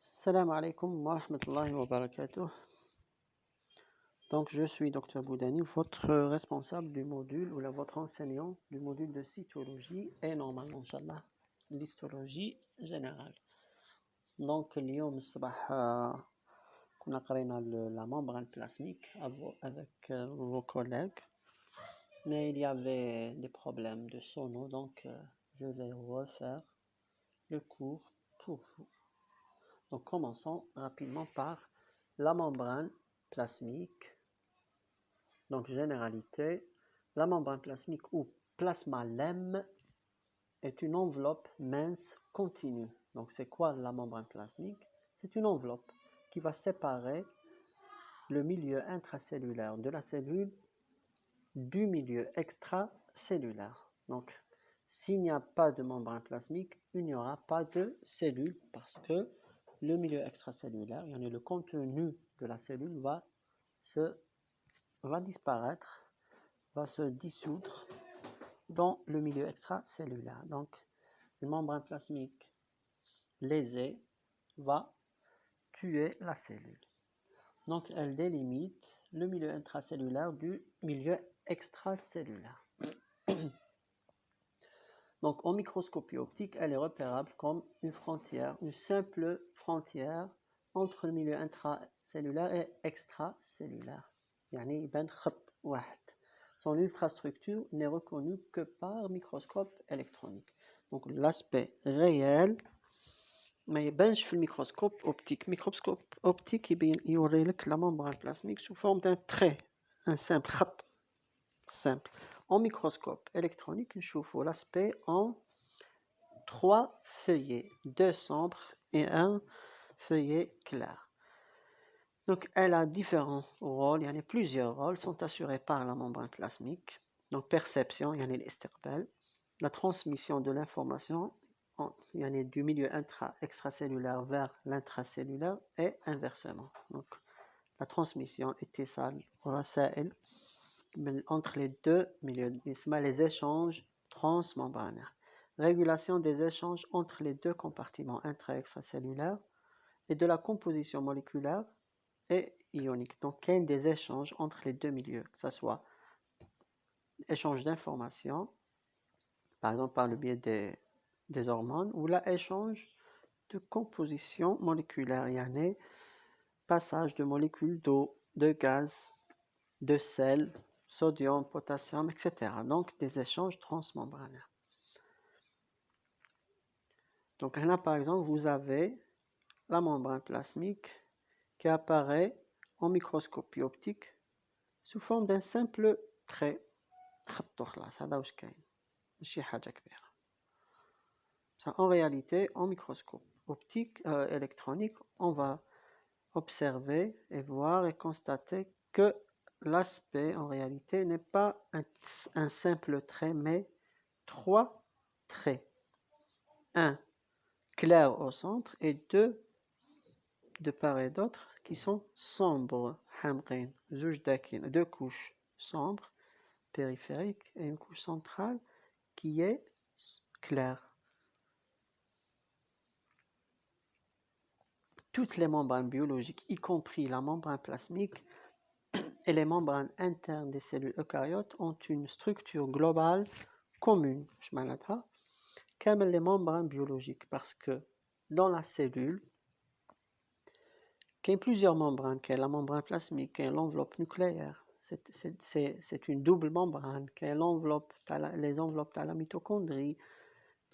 Salam alaikum wa rahmatullahi wa barakatuh. Donc, je suis Dr Boudani, votre responsable du module ou votre enseignant du module de cytologie et normalement, Inch'Allah, l'histologie générale. Donc, اليوم الصباح كنا قرينا la membrane plasmique avec vos collègues, mais il y avait des problèmes de sono, donc je vais refaire le cours pour vous. Donc, commençons rapidement par la membrane plasmique. Donc, généralité, la membrane plasmique ou plasma-lemme est une enveloppe mince continue. Donc, c'est quoi la membrane plasmique? C'est une enveloppe qui va séparer le milieu intracellulaire de la cellule du milieu extracellulaire. Donc, s'il n'y a pas de membrane plasmique, il n'y aura pas de cellule parce que le milieu extracellulaire, le contenu de la cellule va disparaître, va se dissoudre dans le milieu extracellulaire. Donc, une membrane plasmique lésée va tuer la cellule. Donc, elle délimite le milieu intracellulaire du milieu extracellulaire. Donc, en microscopie optique, elle est repérable comme une frontière, une simple frontière entre le milieu intracellulaire et extracellulaire. Son ultrastructure n'est reconnue que par microscope électronique. Donc, l'aspect réel, mais il y a le microscope optique. Microscope optique, il y aurait la membrane plasmique sous forme d'un trait, un simple khat, simple. En microscope électronique, nous voyons l'aspect en 3 feuillets, 2 sombres et un feuillet clair. Donc, elle a différents rôles, il y en a plusieurs rôles, sont assurés par la membrane plasmique. Donc, perception, il y en a l'esterpelle, la transmission de l'information, il y en a du milieu extracellulaire vers l'intracellulaire et inversement. Donc, la transmission اتصال رسائل entre les deux milieux, les échanges transmembranaires. Régulation des échanges entre les deux compartiments intra- et extracellulaires et de la composition moléculaire et ionique. Donc, il y a des échanges entre les deux milieux, que ce soit échange d'informations, par exemple par le biais des hormones, ou l'échange de composition moléculaire, il y en a passage de molécules d'eau, de gaz, de sel, sodium, potassium, etc. Donc, des échanges transmembranaires. Donc, là, par exemple, vous avez la membrane plasmique qui apparaît en microscopie optique sous forme d'un simple trait. En réalité, en microscope optique électronique, on va observer et voir et constater que l'aspect en réalité n'est pas un simple trait, mais 3 traits. Un clair au centre et 2 de part et d'autre qui sont sombres, deux couches sombres périphériques et une couche centrale qui est claire. Toutes les membranes biologiques, y compris la membrane plasmique et les membranes internes des cellules eucaryotes, ont une structure globale commune, comme les membranes biologiques, parce que dans la cellule, il y a plusieurs membranes, il y a la membrane plasmique, il y a l'enveloppe nucléaire, c'est une double membrane, il y a l'enveloppe, les enveloppes de la mitochondrie,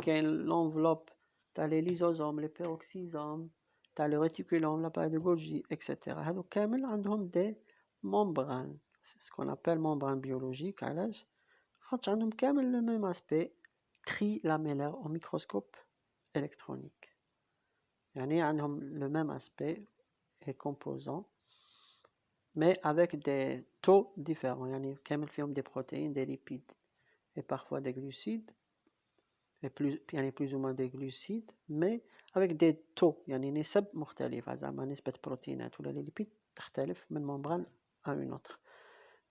il y a l'enveloppe, les lysosomes, les peroxysomes, le réticulum, l'appareil de Golgi, etc. Donc, كامل عندهم des membranes, c'est ce qu'on appelle membrane biologique. علاش؟ خاطر عندهم كامل le même aspect trilamellaire au microscope électronique. يعني عندهم le même aspect et composants, mais avec des taux différents. يعني كامل فيهم des protéines, des lipides et parfois des glucides. Il y en a plus ou moins des glucides, mais avec des taux, يعني نسب مختلفة، زعما نسبة بروتينات ولا لي ليبيد تختلف من ممبران à une autre.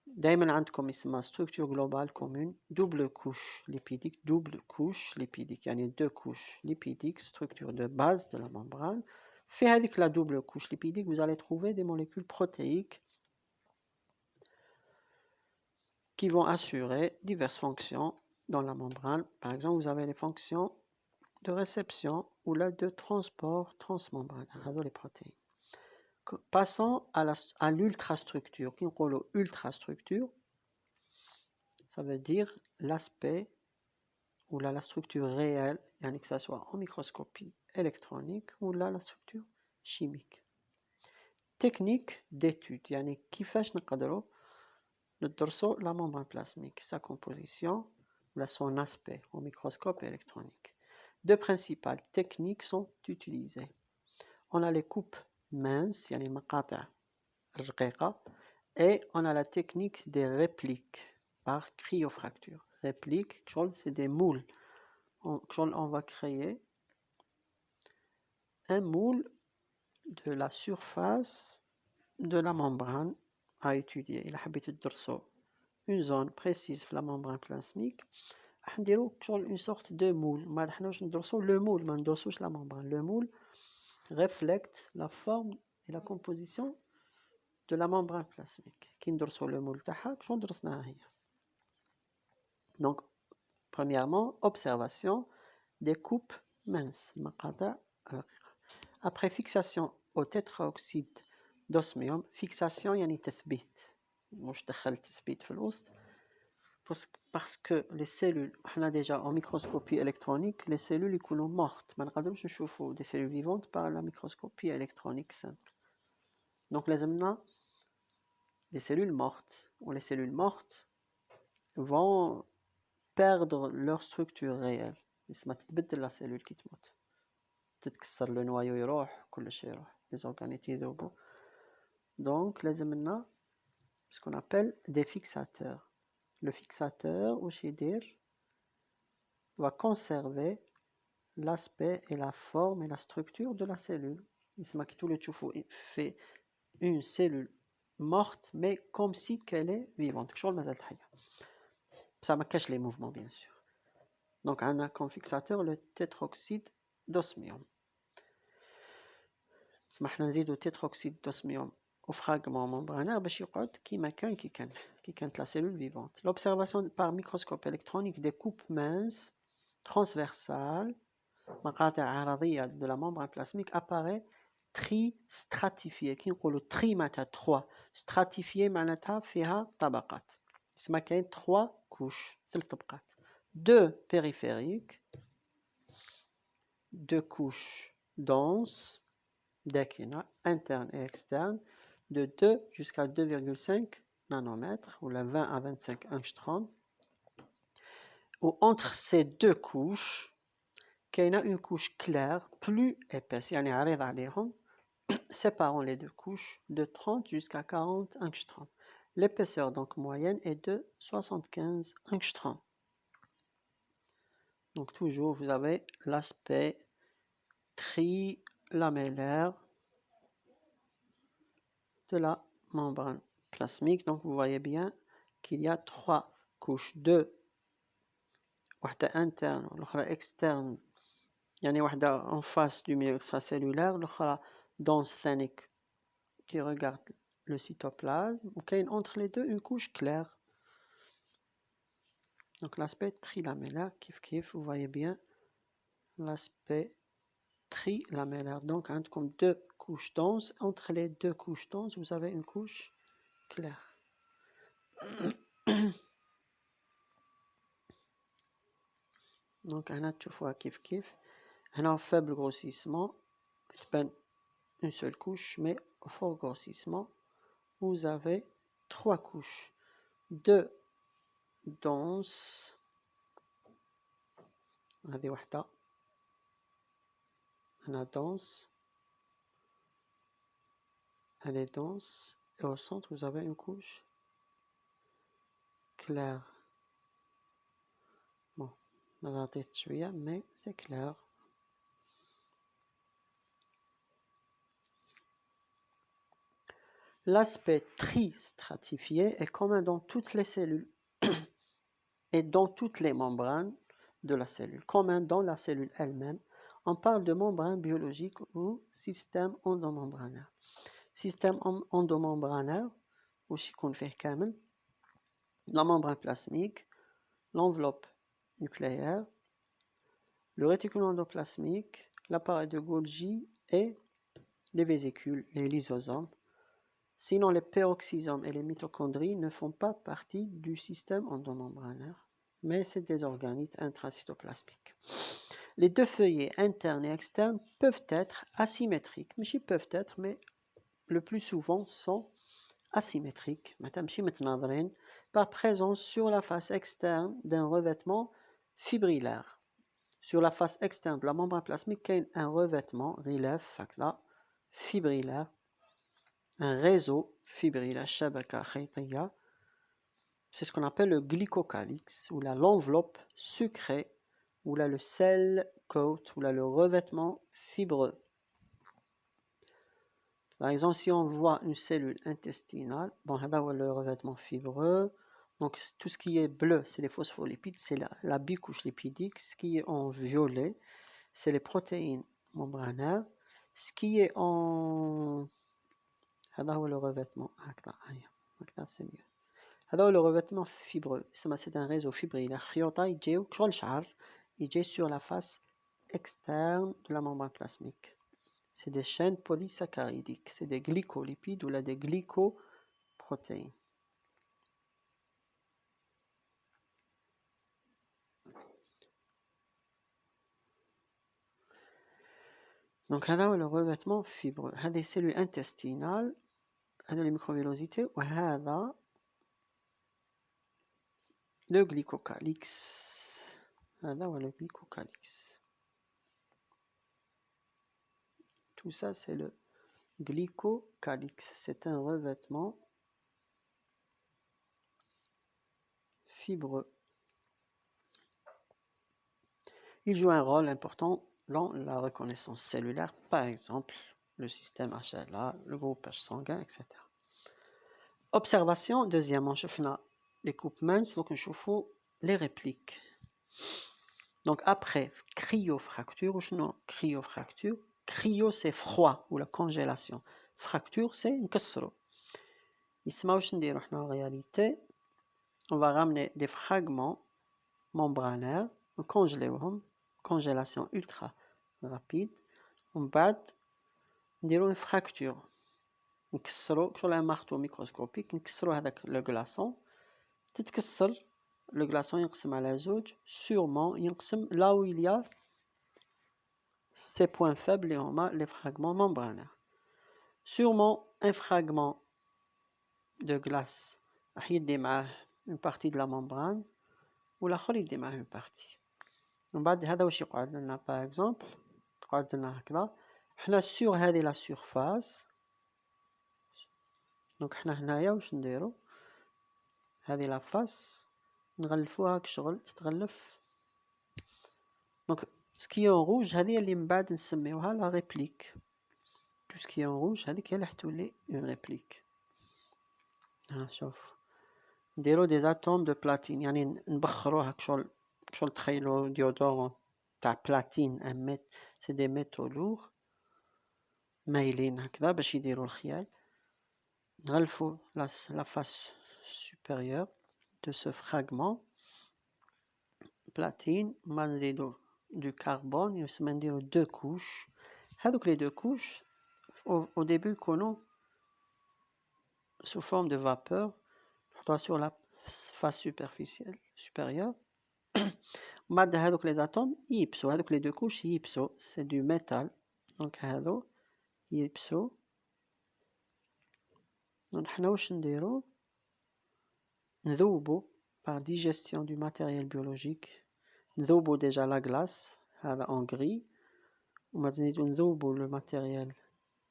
دائما عندكم اسمها structure globale commune, double couche lipidique, يعني deux couches lipidiques, structure de base de la membrane, Fait avec la double couche lipidique, vous allez trouver des molécules protéiques qui vont assurer diverses fonctions dans la membrane. Par exemple, vous avez les fonctions de réception ou là de transport transmembranaire, les protéines. Passons à l'ultrastructure. Qui est l'ultrastructure? Ça veut dire l'aspect ou là la structure réelle, que ce soit en microscopie électronique ou là la structure chimique. Technique d'étude, كيفاش نقدروا ندرسوا la membrane plasmique, sa composition ou son aspect au microscope électronique. Deux principales techniques sont utilisées. On a les coupes minces, مقاطع رقيقة, et on a la technique des répliques par cryofracture. Répliques, c'est des moules. On va créer un moule de la surface de la membrane à étudier. Il a habité de une zone précise de la membrane plasmique. Une sorte de moule. Le moule, la membrane. Le moule reflète la forme et la composition de la membrane plasmique. Le moule, donc, premièrement, observation des coupes minces. Après fixation au tétraoxyde d'osmium, fixation يعني تثبيت مش دخل تثبيت في الوسط parce que les cellules, on a déjà en microscopie électronique, les cellules يكونوا mortes. ما نقدروش نشوفوا des cellules vivantes par la microscopie électronique simple. Donc لازمنا des cellules mortes, ou les cellules mortes vont perdre leur structure réelle. اسمها تتبدل la cellule qui تموت. تتكسر le noyau يروح كل شيء يروح. Les organettes يذوبوا. Donc لازمنا ce qu'on appelle des fixateurs. Le fixateur ou chidir va conserver l'aspect et la forme et la structure de la cellule. Il fait une cellule morte mais comme si qu'elle est vivante. Ça ne cache les mouvements bien sûr. Donc on a comme fixateur le tétroxyde d'osmium. سمحنا نزيدو tétroxyde d'osmium au fragment membranaire باش يقعد كيما كان كي كانت la cellule vivante. L'observation par microscope électronique des coupes minces transversales مقاطع عرضية de la membrane plasmique apparaît tri-stratifiée. كي نقولوا tri معناتها 3 stratifiée معناتها فيها طبقات. اسمها كاين 3 couches 3 طبقات. 2 périphériques, 2 couches denses d'équina interne et externe de 2 jusqu'à 2,5 nanomètres ou la 20 à 25 angstroms. Ou entre ces deux couches, il y a une couche claire plus épaisse, séparant les deux couches de 30 jusqu'à 40 angstroms. L'épaisseur donc moyenne est de 75 angstroms. Donc toujours vous avez l'aspect trilamellaire de la membrane plasmique. Donc vous voyez bien qu'il y a 3 couches, 2 واحدة interne l'autre externe, يعني واحدة en face du milieu extracellulaire, l'autre dense ثانيك qui regarde le cytoplasme, et entre les deux une couche claire. Donc l'aspect trilamellaire, vous voyez bien l'aspect trilamellaire. Donc comme 2 couches denses, entre les 2 couches denses vous avez une couche claire. Donc هنا تشوفوها كيف هنا faible grossissement تبان une seule couche, mais au fort grossissement vous avez 3 couches, 2 denses, هذه واحدة هنا dense, elle est dense, et au centre vous avez une couche claire. Bon, mais c'est clair. L'aspect tri-stratifié est commun dans toutes les cellules et dans toutes les membranes de la cellule. Commun dans la cellule elle-même, On parle de membrane biologique ou système endomembranaire. Système endomembranaire, aussi qu'on fait كامل, la membrane plasmique, l'enveloppe nucléaire, le réticulum endoplasmique, l'appareil de Golgi et les vésicules, les lysosomes. Sinon, les peroxysomes et les mitochondries ne font pas partie du système endomembranaire, mais c'est des organites intracytoplasmiques. Les deux feuillets internes et externes peuvent être asymétriques. Mais peuvent être, mais le plus souvent sont asymétriques. Par présence sur la face externe d'un revêtement fibrillaire. Sur la face externe de la membrane plasmique, il y a un revêtement relief fibrillaire, un réseau fibrillaire, c'est ce qu'on appelle le glycocalyx, ou l'enveloppe sucrée, ou là le cell coat, ou là le revêtement fibreux. Par exemple, si on voit une cellule intestinale, bon, là le revêtement fibreux, donc tout ce qui est bleu, c'est les phospholipides, c'est la bicouche lipidique. Ce qui est en violet, c'est les protéines membranaires. Ce qui est en... là le revêtement, c'est mieux. هذا le revêtement fibreux, c'est un réseau fibrillaire. خيوطة يجيو كشغل شعر يجي sur la face externe de la membrane plasmique. C'est des chaînes polysaccharidiques, c'est des glycolipides ou là des glycoprotéines. Donc هذا le revêtement fibreux. هذه des cellules intestinales, هذا les microvillosités وهذا le glycocalyx. هذا هو le glycocalyx. Tout ça c'est le glycocalyx. C'est un revêtement fibreux. Il joue un rôle important dans la reconnaissance cellulaire, par exemple le système HLA, le groupe H sanguin, etc. Observation, deuxièmement, شفنا les coupes minces, donc on voit les répliques. Donc après cryofracture, ou sinon cryofracture, cryo c'est froid ou la congélation, fracture c'est نكسرو. يسمى واش نديرو حنا en réalité, on va ramener des fragments membranaires, congeléوهم, congélation ultra rapide, ومن بعد نديرو une fracture. نكسرو كشغل un marteau microscopique, نكسرو هذاك le glaçon, تتكسر le glaçon ينقسم على زوج, sûrement ينقسم là où il y a ces points faibles, les fragments membranaires. Sûrement un fragment de glace يدي معاه une partie de la membrane والآخر يدي معاه une partie. ومن بعد هذا واش يقعد لنا par exemple, تقعد لنا هكذا, حنا sur هذه la surface. Donc حنا هنايا واش نديرو, هذه la face نغلفوها كشغل تتغلف. Donc ce qui est en rouge هذه اللي من بعد نسميوها la réplique. Tout ce qui est en rouge هذيك هي اللي حتولي une réplique. شوف نديرو des atomes de platine, يعني نبخروها كشغل تخيلوا ديودورون تاع بلاتين, c'est des métaux lourds مايلين هكذا باش يديروا الخيال. نغلفوا la face supérieure de ce fragment platine, ما نزيدو du carbone, يسمى نديرو deux couches. هذوك les deux couches au début يكونوا sous forme de vapeur, sur la face superficielle supérieure. بعد هذوك les atomes ييبسوا, هذوك les deux couches ييبسوا, c'est du métal, donc هذو ييبسوا. donc حنا واش نديرو, نذوبوا par digestion du matériel biologique, نذوبوا déjà la glace هذا en gris, وما نزيدو نذوبوا le matériel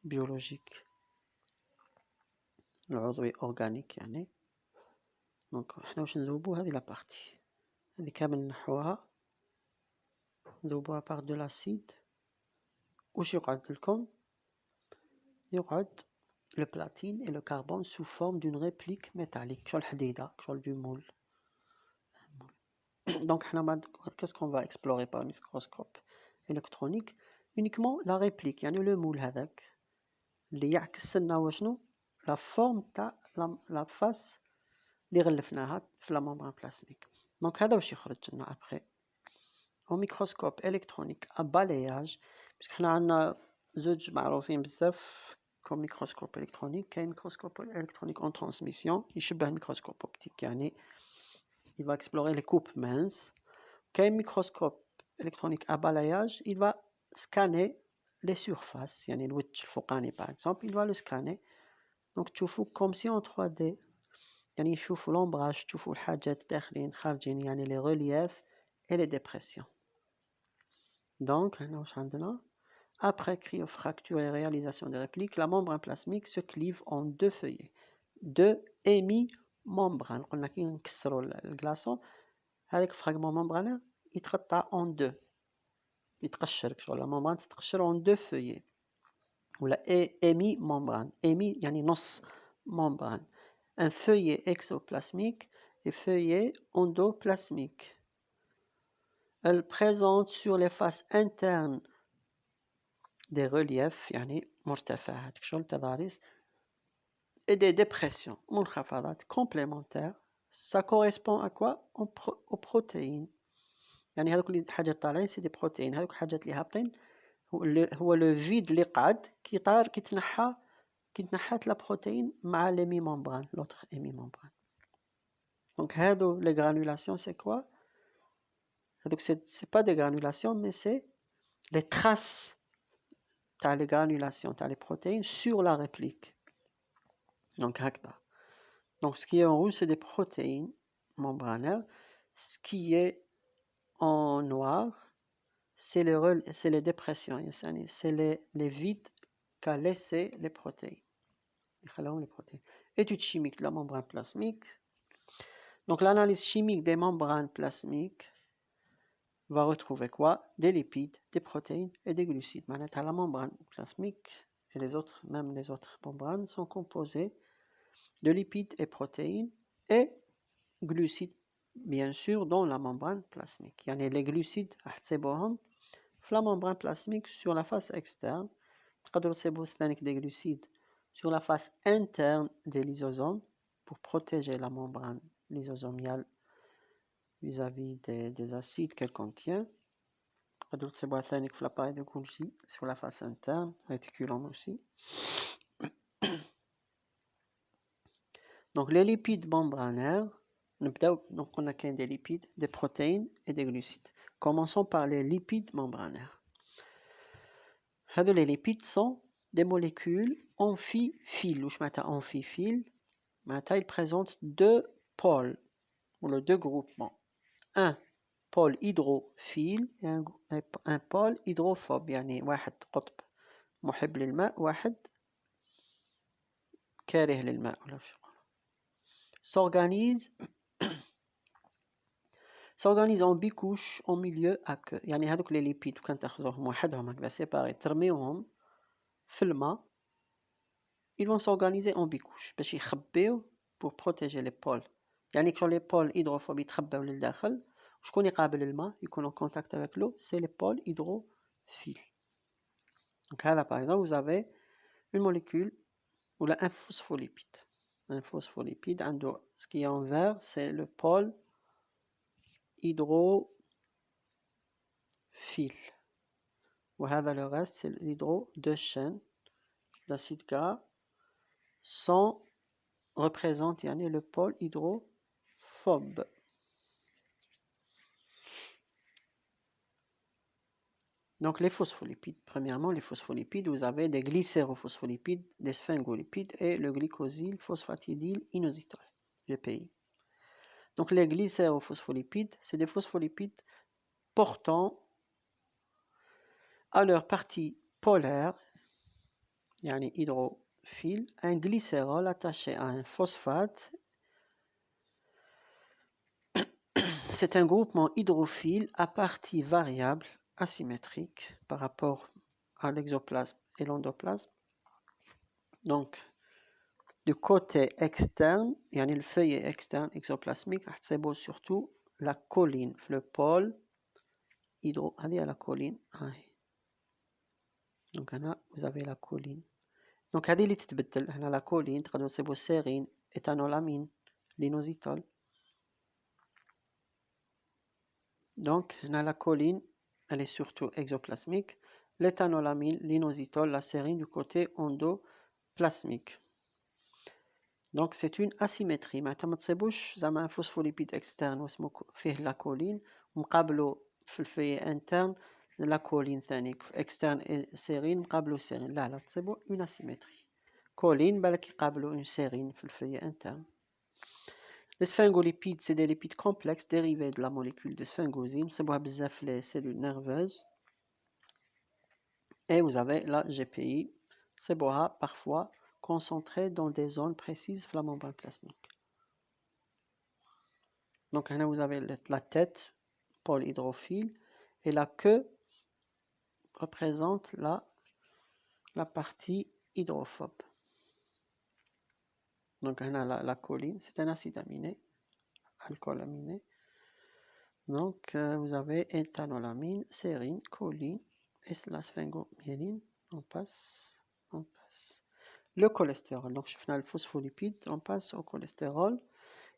biologique العضوي organique يعني. donc حنا واش نذوبوا هذه la partie هذه كامل نحوها, نذوبوها par de l'acide. واش يقعد لكم, يقعد le platine et le carbone sous forme d'une réplique métallique, كشغل حديدة, كشغل du moule. Donc qu'est-ce qu'on va explorer par le microscope? électronique uniquement la réplique يعني le moule هذاك اللي يعكس لنا وشنو la forme تاع la face اللي غلفناها في la membrane plasmique. Donc هذا واش يخرج لنا après au microscope électronique à balayage parce حنا عندنا زوج معروفين بزاف comme microscope électronique. كاين microscope électronique en transmission يشبه microscope optique يعني il va explorer les coupes minces. Qu'un microscope électronique à balayage, il va scanner les surfaces. يعني الوجه الفوقاني par exemple, il va le scanner. Donc تشوفوا comme si en 3D. يعني يشوفوا l'ombrage, تشوفوا الحاجات داخلين خارجين يعني les reliefs et les dépressions. Donc هنا واش عندنا après cryofracture et réalisation des répliques, la membrane plasmique se clive en deux feuillets, deux hémimembranes. قلنا كي نكسروا الكلاصون هذاك fragment membranaire يتقطع en deux. يتقشر كشغل la membrane تتقشر en deux feuillets. ولا hémimembrane. Hémi يعني نص membrane. Un feuillet exoplasmique et feuillet endoplasmique. Elle présente sur les faces internes des reliefs يعني مرتفعات كشغل تضاريس et des dépressions منخفضات complémentaires. Ça correspond à quoi? Aux protéines. يعني هذوك الحاجات طالعين سي دي بروتين هذوك الحاجات اللي هابطين هو لو فيد اللي قعد كي تنحات لا بروتين مع ليمي ممبران لوتر ايمي ممبران. دونك هادو لي غرانولاسيون سي كوا هادوك سي با دي غرانولاسيون مي سي لي تراس تاع لي غرانولاسيون تاع لي بروتين sur la réplique. Donc هكذا. Donc ce qui est en rouge c'est des protéines membranaires, ce qui est en noir c'est les dépressions, c'est les vides qu'a laissé les protéines. Étude chimique de la membrane plasmique. Donc l'analyse chimique des membranes plasmiques va retrouver quoi? Des lipides, des protéines et des glucides. Maintenant, la membrane plasmique et même les autres membranes sont composées de lipides et protéines et glucides, bien sûr, dans la membrane plasmique. Il y a les glucides, la membrane plasmique sur la face externe. Des glucides sur la face interne des lysosomes pour protéger la membrane lysosomiale vis-à-vis des acides qu'elle contient. L'appareil de Golgi sur la face interne, réticulum aussi. Donc les lipides membranaires, donc on a qu'un des lipides, des protéines et des glucides. Commençons par les lipides membranaires. Les lipides sont des molécules amphiphiles. Amphiphiles, ils présentent deux pôles, ou deux groupements. Un pôle hydrophile et un pôle hydrophobe. يعني واحد قطب محب للماء واحد كاره للماء. s'organise en bicouche en milieu aqueux. يعني هذوك les lipides كان تاخذوهم وحدهم هكذا séparés ترميوهم في الماء ils vont s'organiser en bicouche باش يخبيو pour protéger les pôles. يعني كشغل les pôles hydrophobes يتخباو للداخل وشكون يقابل الماء يكون en contact avec l'eau c'est les pôles hydrophiles. Donc là par exemple vous avez une molécule ou là un phospholipide. Un phospholipide ce qui est en vert c'est le pôle hydrophile. وهذا le reste c'est l'hydro deux chaînes d'acide gras sont représente le pôle hydrophobe. Donc les phospholipides, premièrement les phospholipides, vous avez des glycérophospholipides, des sphingolipides et le glycosyl phosphatidyl inositol, GPI. Donc les glycérophospholipides, c'est des phospholipides portant à leur partie polaire, yani hydrophile, un glycérol attaché à un phosphate. C'est un groupement hydrophile à partie variable asymétrique par rapport à l'exoplasme et l'endoplasme. Donc, du côté externe, il y a le feuillet externe exoplasmique, c'est beau surtout la colline, le pôle هذه la choline. Donc هنا vous avez la choline. Donc هذه اللي تتبدل. هنا la choline تقدروا تصيبوا sérine, éthanolamine, l'inositol. Donc هنا la choline, elle est surtout exoplasmique. L'éthanolamine, l'inositol, la sérine du côté endoplasmique. Donc c'est une asymétrie. معناتها ما تصيبوش زعما phospholipide externe واسمه فيه la choline مقابله في الفeuillet interne la choline ثاني externe sérine مقابله sérine. لا تصيبوا une asymétrie. choline بالك يقابلوا une sérine في الفeuillet interne. Les sphingolipides, c'est des lipides complexes dérivés de la molécule de sphingosine. نصيبوها بزاف les cellules nerveuses. Et vous avez la GPI. نصيبوها parfois concentrée dans des zones précises de la membrane plasmique. Donc là vous avez la tête, pôle hydrophile, et la queue représente la partie hydrophobe. Donc là la choline, c'est un acide aminé, alcool aminé. Donc vous avez éthanolamine, sérine, choline, et la sphingomyéline. On passe. Le cholestérol, donc je fais le phospholipide, on passe au cholestérol.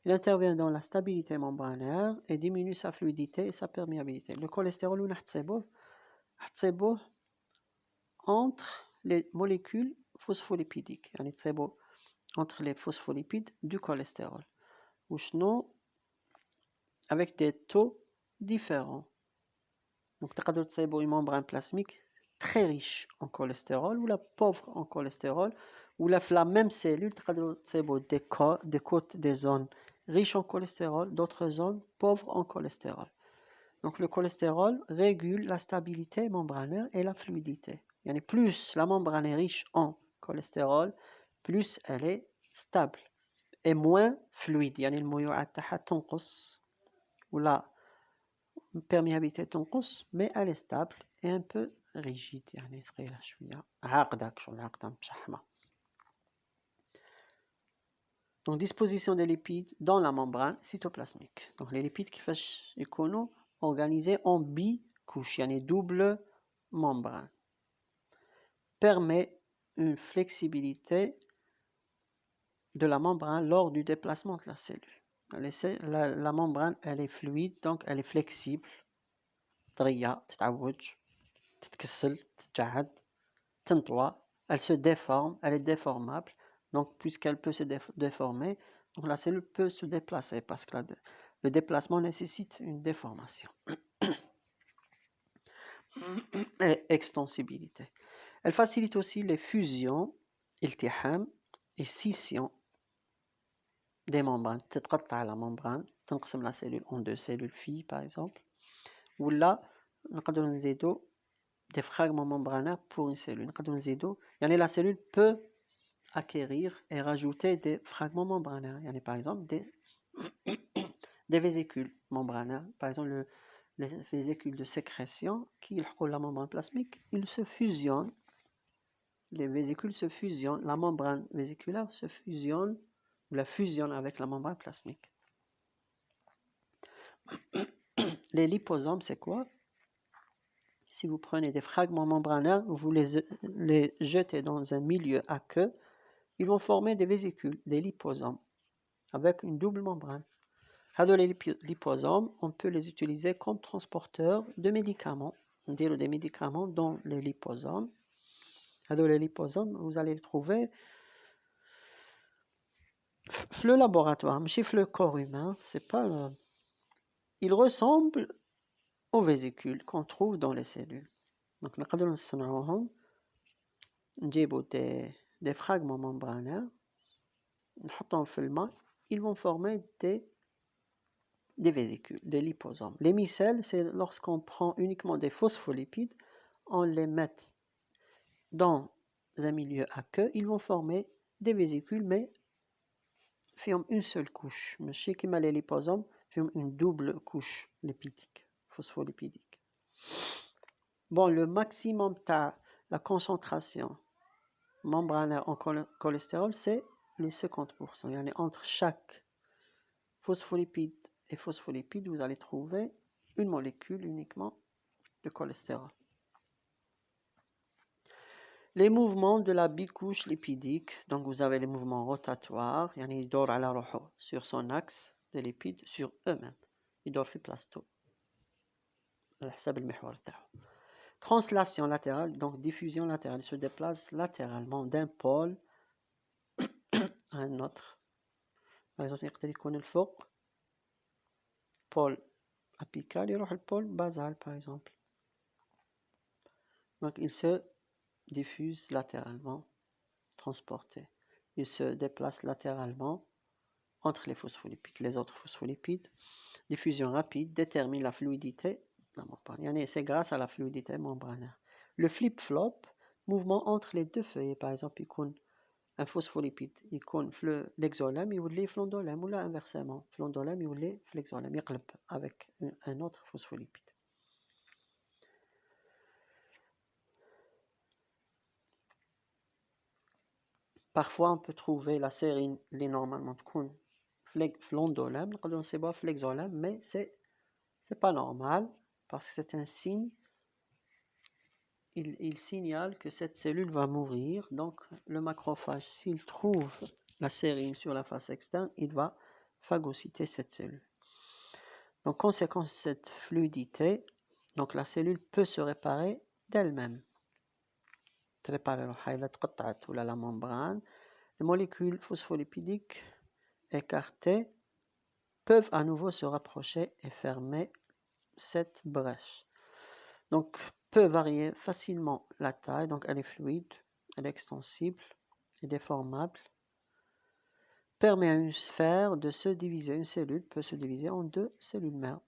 Il intervient dans la stabilité membranaire et diminue sa fluidité et sa perméabilité. Le cholestérol, où est entre les molécules phospholipidiques, entre les phospholipides du cholestérol, ou sinon avec des taux différents. Donc, tu as une membrane plasmique très riche en cholestérol ou la pauvre en cholestérol, ou la même cellule, tu as des zones riches en cholestérol, d'autres zones pauvres en cholestérol. Donc le cholestérol régule la stabilité membranaire et la fluidité. Plus la membrane est riche en cholestérol, plus elle est stable et moins fluide. الميوعات تاعها تنقص ou la perméabilité تنقص, mais elle est stable et un peu rigide. ثقيلة شوية عاقدة شغل عاقدة مشحمة. Donc disposition des lipides dans la membrane cytoplasmique. Donc les lipides qui فاش يكونوا organisés en bicouche, double membrane, permet une flexibilité de la membrane lors du déplacement de la cellule. La membrane, elle est fluide, donc elle est flexible. طرية تتعوج تتكسل تتجعد تنطوى, elle se déforme, elle est déformable. Donc puisqu'elle peut se déformer, donc la cellule peut se déplacer parce que le déplacement nécessite une déformation et extensibilité. Elle facilite aussi les fusions, التحام et scission des membranes. تتقطع la membrane, تنقسم la cellule en deux cellules filles par exemple, ou là نقدروا نزيدوا des fragments membranaires pour une cellule. نقدروا نزيدوا la cellule peut acquérir et rajouter des fragments membranaires. Par exemple des vésicules membranaires. Par exemple les vésicules de sécrétion qui ont la membrane plasmique, ils se fusionnent. Les vésicules se fusionnent, la membrane vésiculaire se fusionne ou la fusionne avec la membrane plasmique. Les liposomes, c'est quoi? Si vous prenez des fragments membranaires, vous les jetez dans un milieu aqueux, ils vont former des vésicules, des liposomes, avec une double membrane. Les liposomes, on peut les utiliser comme transporteurs de médicaments. On dit des médicaments dans les liposomes. Les liposomes, vous allez les trouver dans le laboratoire, mais dans le corps humain, c'est pas. Ils ressemblent aux vésicules qu'on trouve dans les cellules. Donc, nous pouvons des fragments membranaires, ils vont former des vésicules, des liposomes. Les micelles, c'est lorsqu'on prend uniquement des phospholipides, on les met dans un milieu aqueux, ils vont former des vésicules, mais forment une seule couche. Mais chez les liposomes, forment une double couche lipidique, phospholipidique. Bon, le maximum de la concentration membranaire en cholestérol, c'est le 50%. Entre chaque phospholipide et phospholipide, vous allez trouver une molécule uniquement de cholestérol. Les mouvements de la bicouche lipidique, donc vous avez les mouvements rotatoires, يعني يدور على روحه sur son axe des lipides sur eux-mêmes, يدور في بلاصتو على حساب المحور تاعو. Translation latérale, donc diffusion latérale, il se déplace latéralement d'un pôle à un autre. Par exemple, يقدر يكون الفوق pôle apical يروح الpôle basal par exemple. Donc il se diffuse latéralement, transporté. Il se déplace latéralement entre les phospholipides, les autres phospholipides. Diffusion rapide détermine la fluidité de la membrane. C'est grâce à la fluidité membranaire. Le flip-flop, mouvement entre les deux feuillets, par exemple, un phospholipide يكون في l'exolème يولي في l'endolème, ou là inversement, في l'endolème يولي في l'exolème, يقلب avec un autre phospholipide. Parfois on peut trouver la sérine اللي normalement تكون في l'endolème, نقدروا نصيبوها في l'exolème, mais c'est pas normal parce que c'est un signe. Il signale que cette cellule va mourir, donc le macrophage, s'il trouve la sérine sur la face externe, il va phagocyter cette cellule. Donc, conséquence de cette fluidité, donc la cellule peut se réparer d'elle-même. La membrane, les molécules phospholipidiques écartées peuvent à nouveau se rapprocher et fermer cette brèche. Donc, peut varier facilement la taille, donc elle est fluide, elle est extensible et déformable. Permet à une sphère de se diviser, une cellule peut se diviser en deux cellules mères.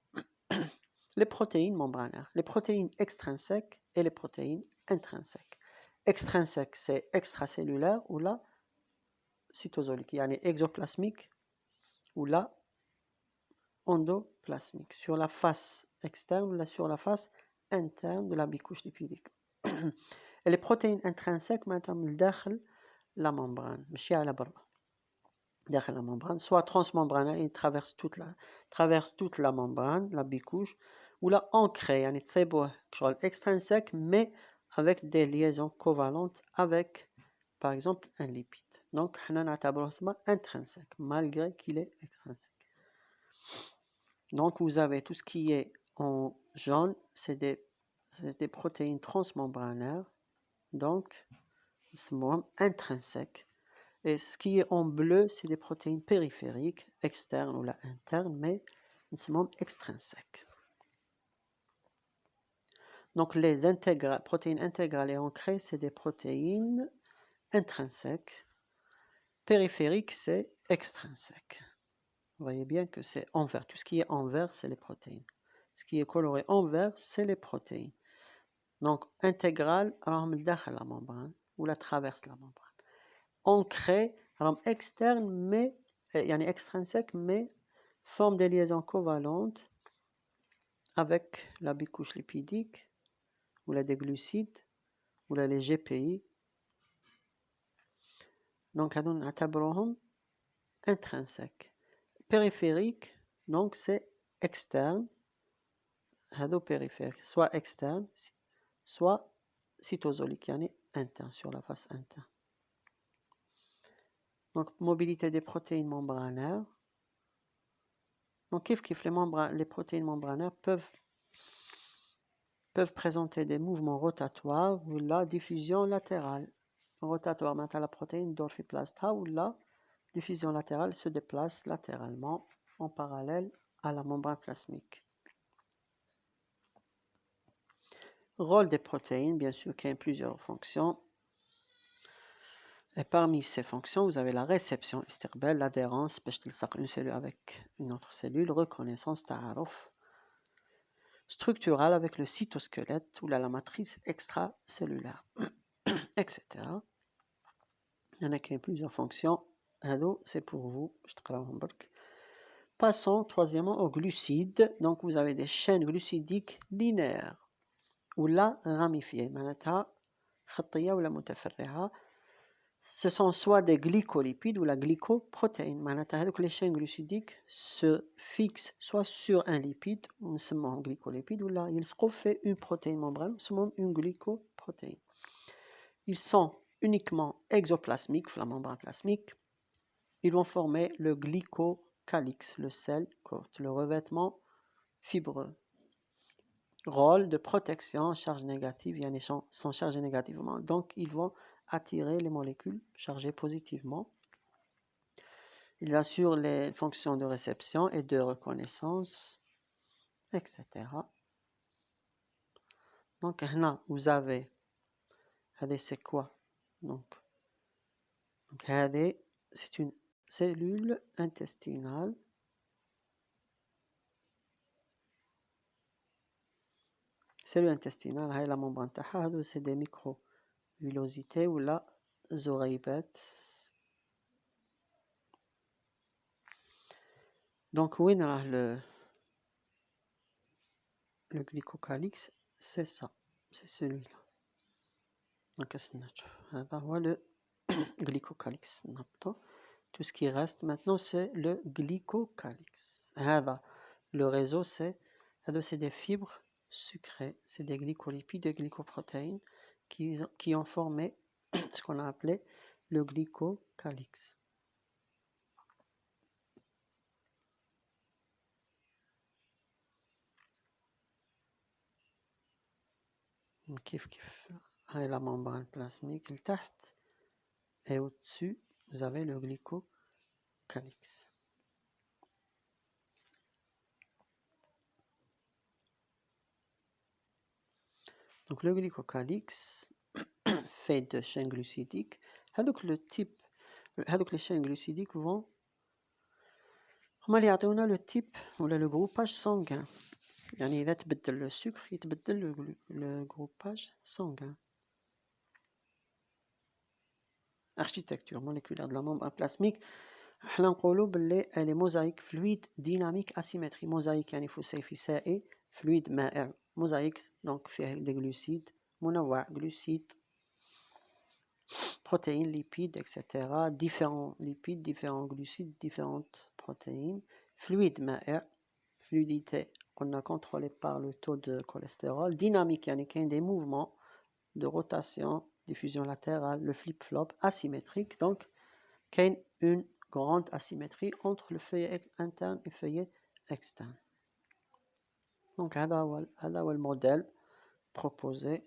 Les protéines membranaires, les protéines extrinsèques et les protéines intrinsèques. Extrinsèques, c'est extracellulaire ou la cytosolique, yani exoplasmique ou la endoplasmique, sur la face externe ou sur la face interne de la bicouche lipidique. Et les protéines intrinsèques maintenant داخل la membrane, ماشي على برا. داخل la membrane, soit transmembranaire, il traverse toute la membrane, la bicouche, ou la ancrée, يعني تصيبوه شغل extrinsèque mais avec des liaisons covalentes avec par exemple un lipide. Donc حنا نعتبره ثما intrinsèque malgré qu'il est extrinsèque. Donc vous avez tout ce qui est en jaune, c'est des protéines transmembranaires, donc c'est intrinsèque. Et ce qui est en bleu, c'est des protéines périphériques, externes ou là internes, mais c'est extrinsèques. Donc les protéines intégrales et ancrées, c'est des protéines intrinsèques. Périphériques, c'est extrinsèque. Vous voyez bien que c'est en vert. Tout ce qui est en vert, c'est les protéines. Ce qui est coloré en vert, c'est les protéines. Donc, intégrale, alors la membrane, ou la traverse la membrane. Ancré, alors externe, mais, extrinsèque, mais forme des liaisons covalentes avec la bicouche lipidique, ou la des glucides, ou les GPI. Donc, on a intrinsèque. Périphérique, donc c'est externe, périphérique, soit externe, soit cytosolique, interne, sur la face interne. Donc, mobilité des protéines membranaires. Donc, les protéines membranaires peuvent présenter des mouvements rotatoires ou la diffusion latérale. Rotatoire, maintenant la protéine dorfiplasta ou la diffusion latérale se déplace latéralement en parallèle à la membrane plasmique. Rôle des protéines, bien sûr qu'il y a plusieurs fonctions. Et parmi ces fonctions, vous avez la réception, istiqbal, l'adhérence, une cellule avec une autre cellule, reconnaissance, ta'aruf, structurale avec le cytosquelette ou la matrice extracellulaire, etc. Il y en a qui ont plusieurs fonctions. C'est pour vous. Passons troisièmement aux glucides. Donc vous avez des chaînes glucidiques linéaires ou la ramifiées. معناتها خطية ولا متفرعة. ce sont soit des glycolipides ou la glycoprotéine. معناتها هذوك les chaînes glucidiques se fixent soit sur un lipide نسموهم glycolipide ولا يلصقوا في une protéine membrane نسموهم une glycoprotéine. Ils sont uniquement exoplasmiques, la membrane plasmique. Ils vont former le glycocalyx, le sel courte, le revêtement fibreux. Rôle de protection, charge négative, ils sont chargés négativement. Donc, ils vont attirer les molécules chargées positivement. Ils assurent les fonctions de réception et de reconnaissance, etc. Donc, là, vous avez, c'est quoi? Donc, c'est une cellule intestinale. Cellule intestinale, la membrane تاعها c'est des microvillosités ou la zoreibet. Donc oui, le glycocalyx, c'est ça, c'est celui-là. Donc هذا le glycocalyx. Tout ce qui reste maintenant, c'est le glycocalyx. Le réseau, c'est des fibres sucrées, c'est des glycolipides, des glycoprotéines qui ont formé ce qu'on a appelé le glycocalyx. كيف هاي la membrane plasmique لتحت et au-dessus vous avez le glycocalyx. Donc le glycocalyx fait de chaînes glucidiques. Les chaînes glucidiques vont يعطيونا le type ou le groupage sanguin. يعني إذا تبدل le sucre يتبدل le groupage sanguin. Architecture moléculaire de la membrane plasmique. احنا نقولوا باللي elle est mosaïque fluide dynamique asymétrique. Mosaïque يعني فسيفسائي fluide مائع. Mosaïque donc فيه des glucides منوع glucides protéines, lipides, etc. Différents lipides, différents glucides, différentes protéines. Fluide مائع, fluidité qu'on a contrôlé par le taux de cholestérol. Dynamique, il y a des mouvements de rotation, diffusion latérale, le flip-flop, asymétrique. Donc, il y a une grande asymétrie entre le feuillet interne et le feuillet externe. Donc, c'est le modèle proposé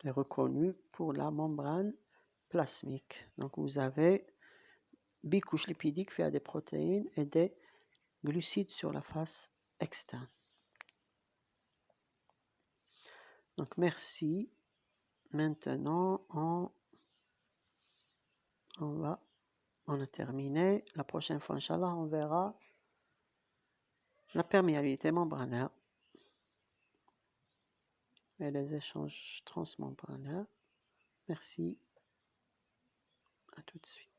et reconnu pour la membrane plasmique. Donc, vous avez bicouche lipidique fait à des protéines et des glucides sur la face externe. Donc, merci. Maintenant, on a terminé. La prochaine fois, Inch'Allah, on verra la perméabilité membranaire et les échanges transmembranaires. Merci. À tout de suite.